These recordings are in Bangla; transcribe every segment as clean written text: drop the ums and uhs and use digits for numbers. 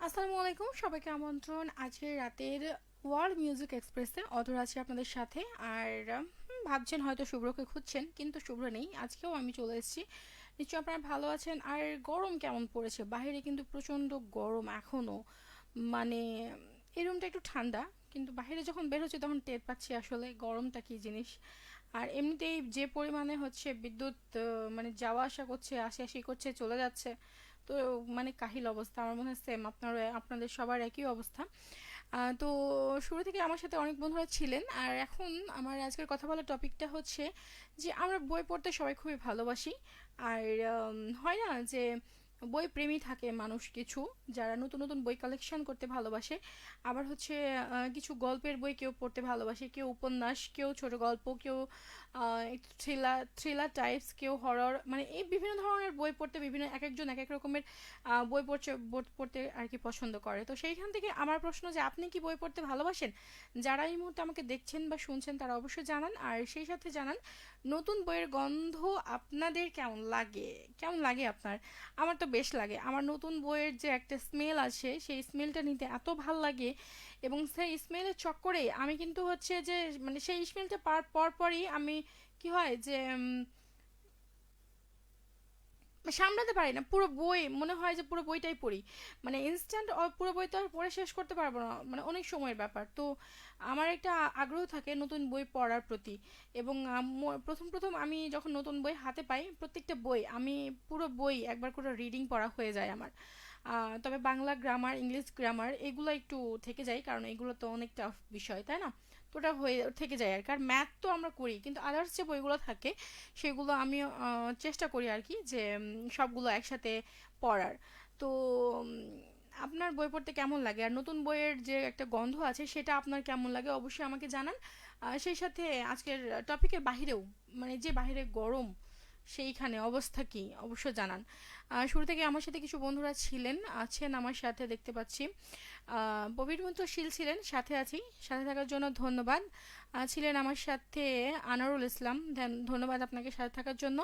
আসসালামু আলাইকুম, সবাইকে আমন্ত্রণ আজকের রাতের ওয়ার্ল্ড মিউজিক এক্সপ্রেসে। অধর আছে আপনাদের সাথে। আর ভাবছেন হয়তো শুভ্রকে খুঁজছেন, কিন্তু শুভ্র নেই, আজকেও আমি চলে এসেছি। নিশ্চয়ই আপনারা ভালো আছেন। আর গরম কেমন পড়েছে বাইরে, কিন্তু প্রচণ্ড গরম এখনও। মানে এই রুমটা একটু ঠান্ডা, কিন্তু বাইরে যখন বের হচ্ছে তখন টের পাচ্ছি আসলে গরমটা কী জিনিস। আর এমনিতেই যে পরিমাণে হচ্ছে বিদ্যুৎ মানে যাওয়া আসা করছে, আসি আসি করছে, চলে যাচ্ছে। তো মানে কাহিল অবস্থা, আমার মনে হয় সেম আপনাদের সবার একই অবস্থা। তো শুরু থেকে আমার সাথে অনেক বন্ধুরা ছিলেন, আর এখন আমার আজকের কথা বলার টপিকটা হচ্ছে যে আমরা বই পড়তে সবাই খুবই ভালোবাসি। আর হয় না যে বই প্রেমী থাকে মানুষ কিছু, যারা নতুন নতুন বই কালেকশন করতে ভালোবাসে। আবার হচ্ছে কিছু গল্পের বই কেউ পড়তে ভালোবাসে, কেউ উপন্যাস, কেউ ছোট গল্প, কেউ একটু থ্রিলার থ্রিলার টাইপস, কেউ হরর, মানে এই বিভিন্ন ধরনের বই পড়তে বিভিন্ন এক একজন এক এক রকমের বই পড়তে আর কি পছন্দ করে। তো সেইখান থেকে আমার প্রশ্ন যে আপনি কি বই পড়তে ভালোবাসেন? যারা এই মুহূর্তে আমাকে দেখছেন বা শুনছেন তারা অবশ্যই জানান, আর সেই সাথে জানান নতুন বইয়ের গন্ধ আপনাদের কেমন লাগে। কেমন লাগে আপনার? আমার তো বেশ লাগে। আমার নতুন বইয়ের যে একটা স্মেল আছে, সেই স্মেলটা নিতে এত ভাল লাগে। এবং সেই স্মেলের চক্করে আমি কিন্তু হচ্ছে যে মানে সেই স্মেলটা পরই আমি কি হয় যে সামলাতে পারি না। পুরো বই মনে হয় যে পুরো বইটাই পড়ি। মানে ইনস্ট্যান্ট পুরো বই তো আর পড়ে শেষ করতে পারবো না, মানে অনেক সময়ের ব্যাপার। তো আমার একটা আগ্রহ থাকে নতুন বই পড়ার প্রতি। এবং প্রথম প্রথম আমি যখন নতুন বই হাতে পাই, প্রত্যেকটা বই আমি পুরো বই একবার করে রিডিং পড়া হয়ে যায় আমার। তবে বাংলা গ্রামার, ইংলিশ গ্রামার এগুলো একটু থেকে যায়, কারণ এগুলো তো অনেক টাফ বিষয়, তাই না? তো ওটা হয়ে থেকে যায় আর কি। আর ম্যাথ তো আমরা করি, কিন্তু আদার্স যে বইগুলো থাকে সেগুলো আমি চেষ্টা করি আর কি যে সবগুলো একসাথে পড়ার। তো আপনার বই পড়তে কেমন লাগে, আর নতুন বইয়ের যে একটা গন্ধ আছে সেটা আপনার কেমন লাগে অবশ্যই আমাকে জানান। সেই সাথে আজকের টপিকের বাহিরেও, মানে যে বাহিরে গরম সেইখানে অবস্থা কি অবশ্য জানান। শুরু থেকে আমার সাথে কিছু বন্ধুরা আছেন আমার সাথে, দেখতে পাচ্ছি ববির মতো শীল ছিলেন, সাথে আছি। সাথে থাকার জন্য ধন্যবাদ। ছিলেন আমার সাথে আনারুল ইসলাম, ধন্যবাদ আপনাকে সাথে থাকার জন্য।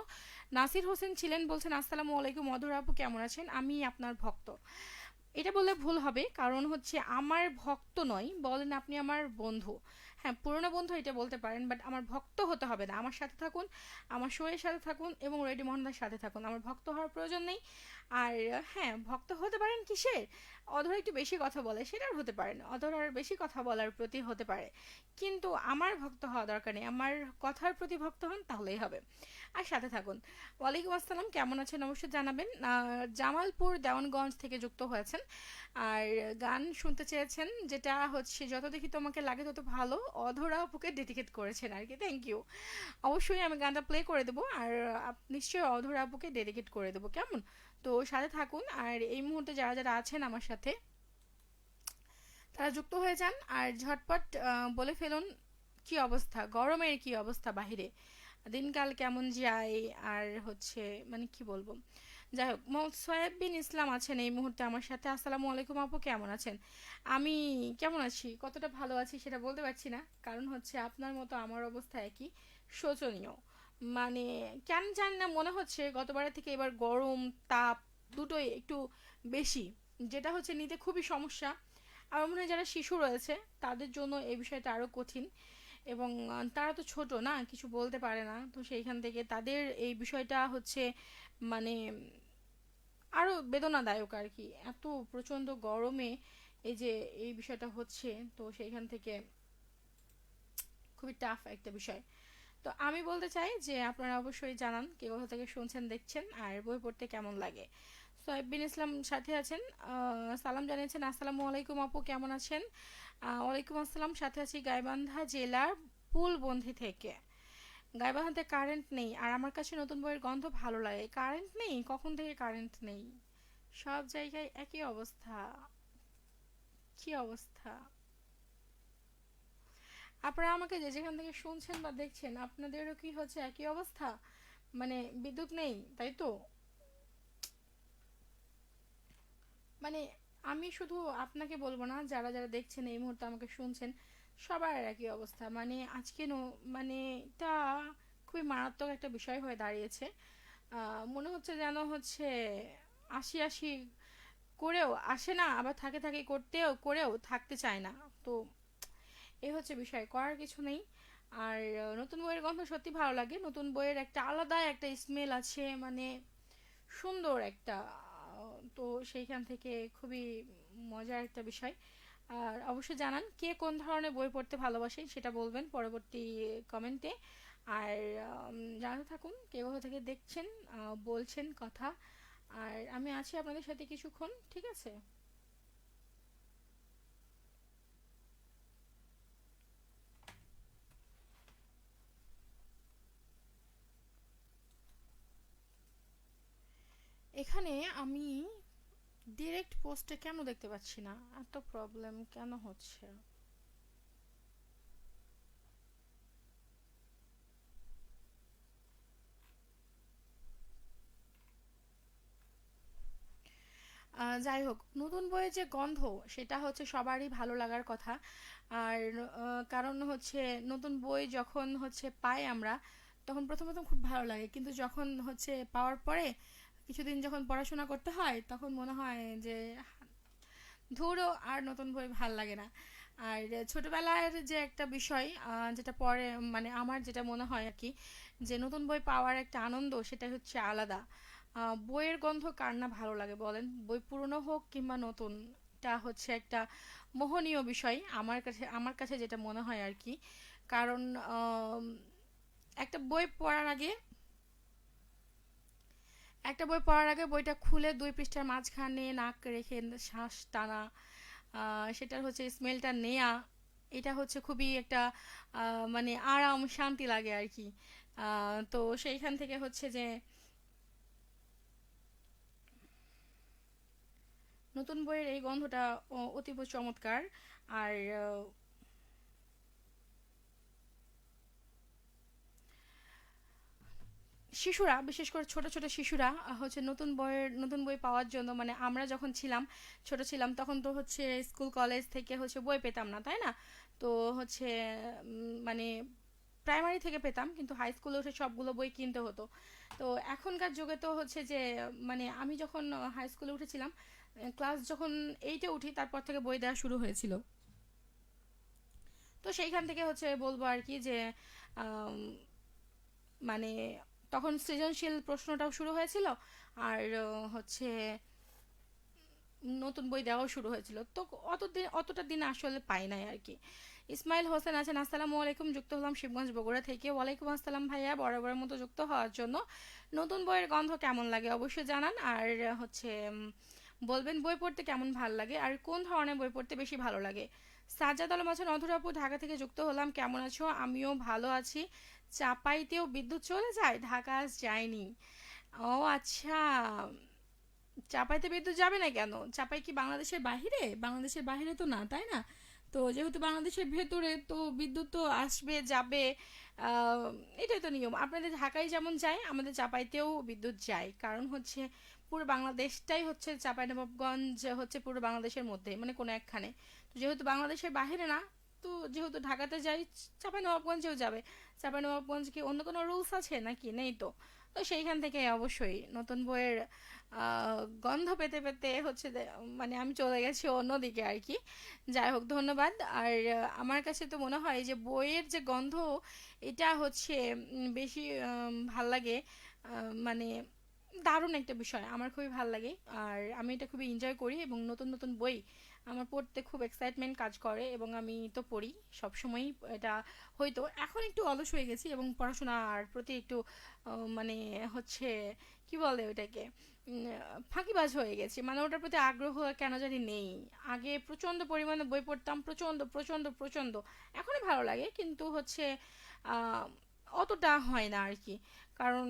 নাসির হোসেন ছিলেন, বলছেন আসসালামু আলাইকুম মধুর আপু, কেমন আছেন? আমি আপনার ভক্ত। এটা বললে ভুল হবে, কারণ হচ্ছে আমার ভক্ত নয়, বলেন আপনি আমার বন্ধু। হ্যাঁ, পুরনো বন্ধু এটা বলতে পারেন, বাট আমার ভক্ত হতে হবে না। আমার সাথে থাকুন, আমার শোয়ের সাথে থাকুন এবং রেডি মোহনদার সাথে থাকুন, আমার ভক্ত হওয়ার প্রয়োজন নেই। আর হ্যাঁ, ভক্ত হতে পারেন কিসের? অধর একটু বেশি কথা বলে সেটার হতে পারেন, অধর আর বেশি কথা বলার প্রতি হতে পারে। কিন্তু আমার ভক্ত হওয়া দরকার নেই, আমার কথার প্রতি ভক্ত হন তাহলেই হবে। আর সাথে থাকুন। ওয়ালাইকুম আসসালাম, কেমন আছেন অবশ্যই জানাবেন। জামালপুর দেওয়ানগঞ্জ থেকে যুক্ত হয়েছেন, আর গান শুনতে চেয়েছেন, যেটা হচ্ছে যত দেখি তোমাকে লাগে তত ভালো, অধরা আপুকে ডেডিকেট করেছেন আর কি। Thank you. অবশ্যই আমি গানটা প্লে করে দেবো, আর নিশ্চয়ই অধরা আপুকে ডেডিকেট করে দেবো, কেমন? তো সাথে থাকুন। আর এই মুহূর্তে যারা যারা আছেন আমার সাথে তারা যুক্ত হয়ে যান, আর ঝটপট বলে ফেলুন কি অবস্থা, গরমের কি অবস্থা বাহিরে, দিনকাল কেমন যায়। আর হচ্ছে মানে কি বলবো, যাই হোক, মোহাম্মদ সোয়েব বিন ইসলাম আছেন এই মুহূর্তে আমার সাথে। আসসালামু আলাইকুম আপু, কেমন আছেন? আমি কেমন আছি, কতটা ভালো আছি সেটা বলতে পারছি না, কারণ হচ্ছে আপনার মতো আমার অবস্থা একই, শোচনীয়। মানে কেন জানি না, মনে হচ্ছে গতবারের থেকে এবার গরম, তাপ দুটোই একটু বেশি, যেটা হচ্ছে নিতে খুবই সমস্যা। আমার মনে হয় যারা শিশু রয়েছে তাদের জন্য এই বিষয়টা আরও কঠিন। এবং তারা তো ছোট না, কিছু বলতে পারে না, তো সেইখান থেকে তাদের এই বিষয়টা হচ্ছে মানে আরও বেদনাদায়ক আর কি। এত প্রচণ্ড গরমে এই যে এই বিষয়টা হচ্ছে, তো সেইখান থেকে খুবই টাফ একটা বিষয়। তো আমি বলতে চাই যে আপনারা অবশ্যই জানান কে কোথা থেকে শুনছেন দেখছেন, আর বই পড়তে কেমন লাগে। সোহেব বিন ইসলাম সাথে আছেন, সালাম জানিয়েছেন, আসসালামু আলাইকুম আপু, কেমন আছেন? ওয়ালাইকুম আসসালাম, সাথে আছি গাইবান্ধা জেলার পুলবন্ধি থেকে। গাইবান্ধাতে কারেন্ট নেই, আর আমার কাছে নতুন বইয়ের গন্ধ ভালো লাগে। কারেন্ট নেই? কখন থেকে কারেন্ট নেই? সব জায়গায় একই অবস্থা। কি অবস্থা! আপনারা আমাকে যে যেখান থেকে শুনছেন বা দেখছেন, আপনাদেরও কি হচ্ছে একই অবস্থা? মানে বিদ্যুৎ নেই, তাই তো? মানে আমি শুধু আপনাকে বলবো না, যারা যারা দেখছেন এই মুহূর্তে আমাকে শুনছেন, সবার একই অবস্থা। মানে আজকে মানে এটা খুবই মারাত্মক একটা বিষয় হয়ে দাঁড়িয়েছে। মনে হচ্ছে যেন হচ্ছে আশি আশি করেও আসে না, আবার থাকে থাকে করতেও করেও থাকতে চায় না। তো এই হচ্ছে বিষয়, করার কিছু নেই। আর নতুন বইয়ের গন্ধ সত্যি ভালো লাগে, নতুন বইয়ের একটা আলাদা একটা স্মেল আছে, মানে সুন্দর একটা তো সেইখান থেকে খুবই মজার একটা বিষয়। আর অবশ্যই জানান কে কোন ধরনের বই পড়তে ভালোবাসেন, সেটা বলবেন পরবর্তী কমেন্টে। আর জানাতে থাকুন কে কোথা থেকে দেখছেন, বলছেন কথা। আর আমি আছি আপনাদের সাথে কিছুক্ষণ, ঠিক আছে? এখানে আমি ডিরেক্ট পোস্টে কেন দেখতে পাচ্ছি না, এত প্রবলেম কেন হচ্ছে? যাই হোক, নতুন বইয়ের যে গন্ধ সেটা হচ্ছে সবারই ভালো লাগার কথা। আর কারণ হচ্ছে নতুন বই যখন হচ্ছে পাই আমরা, তখন প্রথম প্রথম খুব ভালো লাগে, কিন্তু যখন হচ্ছে পাওয়ার পরে কিছুদিন যখন পড়াশোনা করতে হয় তখন মনে হয় যে ধুরো, আর নতুন বই ভাল লাগে না। আর ছোটবেলার যে একটা বিষয়, যেটা পরে মানে আমার যেটা মনে হয় আর কি, যে নতুন বই পাওয়ার একটা আনন্দ সেটা হচ্ছে আলাদা। বইয়ের গন্ধ কার না ভালো লাগে বলেন, বই পুরনো হোক কিংবা নতুন, এটা হচ্ছে একটা মোহনীয় বিষয় আমার কাছে যেটা মনে হয় আর কি। কারণ আম, একটা বই পড়ার আগে একটা বই পড়ার আগে বইটা খুলে 2 পৃষ্ঠার মাঝখানে নাক রেখে শ্বাস টানা, সেটার হচ্ছে স্মেলটা নেয়া, এটা হচ্ছে খুবই একটা মানে আরাম শান্তি লাগে আর কি। তো সেইখান থেকে হচ্ছে যে নতুন বইয়ের এই গন্ধটা অতীব চমৎকার। আর শিশুরা, বিশেষ করে ছোট ছোট শিশুরা হচ্ছে নতুন বই পাওয়ার জন্য, মানে আমরা যখন ছিলাম, ছোট ছিলাম, তখন তো হচ্ছে স্কুল কলেজ থেকে হচ্ছে বই পেতাম না, তাই না? তো হচ্ছে মানে প্রাইমারি থেকে পেতাম, কিন্তু হাই স্কুলে উঠে সবগুলো বই কিনতে হতো। তো এখনকার যুগে তো হচ্ছে যে মানে আমি যখন হাই স্কুলে উঠেছিলাম, ক্লাস যখন 8-এ উঠি তারপর থেকে বই দেওয়া শুরু হয়েছিল। তো সেইখান থেকে হচ্ছে বলবো আর কি যে আম, মানে তখন সৃজনশীল প্রশ্নটাও শুরু হয়েছিল। আর হচ্ছে নতুন বই দেওয়াও শুরু হয়েছিল, তো অতটা দিন আসলে পাই নাই আর কি। ইসমাইল হোসেন আছেন, আসসালামু আলাইকুম, যুক্ত হলাম শিবগঞ্জ বগুড়া থেকে। ওয়ালাইকুম আসসালাম ভাইয়া, বরাবরের মতো যুক্ত হওয়ার জন্য। নতুন বইয়ের গন্ধ কেমন লাগে অবশ্যই জানান। আর হচ্ছে বলবেন বই পড়তে কেমন ভালো লাগে আর কোন ধরনের বই পড়তে বেশি ভালো লাগে। সাজ্জাদ আলম আছেন, অধর আপু ঢাকা থেকে যুক্ত হলাম, কেমন আছো? আমিও ভালো আছি। চাপাইতেও বিদ্যুৎ চলে যায়, ঢাকা আজ যায়নি। ও আচ্ছা, চাপাইতে বিদ্যুৎ যাবে না কেন? চাপাই কি বাংলাদেশের বাহিরে? বাংলাদেশের বাহিরে তো না, তাই না? তো যেহেতু বাংলাদেশের ভেতরে, তো বিদ্যুৎ তো আসবে যাবে। আহ, এটাই তো নিয়ম, আপনাদের ঢাকায় যেমন যায় আমাদের চাপাইতেও বিদ্যুৎ যায়, কারণ হচ্ছে পুরো বাংলাদেশটাই হচ্ছে চাঁপাইনবাবগঞ্জ হচ্ছে পুরো বাংলাদেশের মধ্যে, মানে কোনো একখানে। তো যেহেতু বাংলাদেশের বাহিরে না, তো যেহেতু ঢাকাতে যাই, চাঁপাইনবাবগঞ্জেও যাবে। চাঁপাইনবাবগঞ্জ কি অন্য কোনো রুলস আছে নাকি? নেই তো। তো সেইখান থেকে অবশ্যই নতুন বইয়ের গন্ধ পেতে পেতে হচ্ছে মানে আমি চলে গেছি অন্যদিকে আর কি। যাই হোক, ধন্যবাদ। আর আমার কাছে তো মনে হয় যে বইয়ের যে গন্ধ, এটা হচ্ছে বেশি ভাল লাগে। মানে দারুণ একটা বিষয়, আমার খুবই ভাল লাগে। আর আমি এটা খুবই এনজয় করি, এবং নতুন নতুন বই আমার পড়তে খুব এক্সাইটমেন্ট কাজ করে, এবং আমি তো পড়ি সবসময়ই এটা। হয়তো এখন একটু অলস হয়ে গেছি, এবং পড়াশোনার প্রতি একটু মানে হচ্ছে কি বলে ওটাকে, ফাঁকিবাজ হয়ে গেছি, মানে ওটার প্রতি আগ্রহ কেন জানি নেই। আগে প্রচন্ড পরিমাণে বই পড়তাম, প্রচন্ড প্রচন্ড প্রচন্ড। এখনই ভালো লাগে, কিন্তু হচ্ছে আহ, অতটা হয় না আর কি। কারণ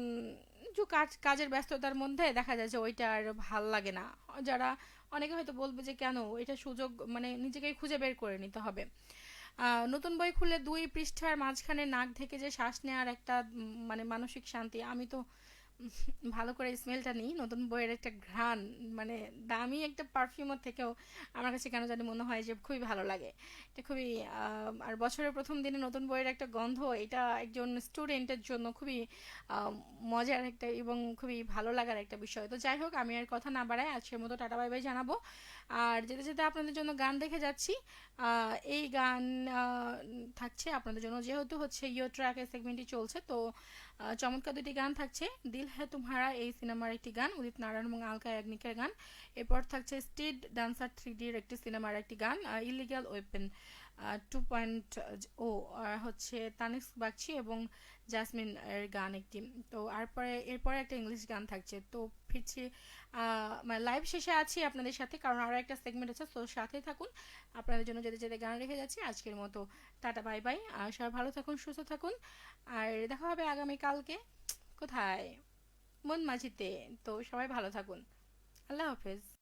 যে কাজের ব্যস্ততার মধ্যে দেখা যায় যে ওইটা আর ভাল লাগে না। যারা অনেকে হয়তো বলবে যে কেন, এটা সুযোগ, মানে নিজেকেই খুঁজে বের করে নিতে হবে। নতুন বই খুলে 2 পৃষ্ঠার মাঝখানে নাক ঢেকে যে শ্বাস নেওয়ার একটা মানে মানসিক শান্তি, আমি তো ভালো করে স্মেলটা নিই। নতুন বইয়ের একটা ঘ্রাণ, মানে দামি একটা পারফিউমের থেকেও আমার কাছে কেন জানি মনে হয় যে খুবই ভালো লাগে। এটা খুবই আর বছরের প্রথম দিনে নতুন বইয়ের একটা গন্ধ, এটা একজন স্টুডেন্টের জন্য খুবই আম, মজার একটা এবং খুবই ভালো লাগার একটা বিষয়। তো যাই হোক, আমি আর কথা না বাড়াই, আজকের মতো টাটা বাই বাই জানাবো। আর যেতে যেতে আপনাদের জন্য গান দেখে যাচ্ছি। এই গান থাকছে আপনাদের জন্য, যেহেতু হচ্ছে ইয়ো ট্র্যাক এই সেগমেন্টই চলছে, তো চমৎকার দুটি গান থাকছে। দিল হ্যায় তুমহারা এই সিনেমার একটি গান, উদিত নারায়ণ এবং আলকা ইয়াগনিকের গান। এরপর থাকছে স্ট্রিট ডান্সার 3D-র একটি সিনেমার একটি গান, ইলিগাল ওয়েপেন 2.0, আর হচ্ছে তানিস্ক বাগচি এবং জাসমিন এর গান একটি। তো এরপরে একটা ইংলিশ গান থাকছে। তো ফিরছি, মানে লাইভ শেষে আছি আপনাদের সাথে, কারণ আরও একটা সেগমেন্ট আছে, তো সাথেই থাকুন। আপনাদের জন্য যেতে যেতে গান রেখে যাচ্ছি। আজকের মতো টাটা বাই বাই, আর সবাই ভালো থাকুন, সুস্থ থাকুন। আর দেখা হবে আগামীকালকে। কোথায়? মন মাঝিতে। তো সবাই ভালো থাকুন। আল্লাহ হাফেজ।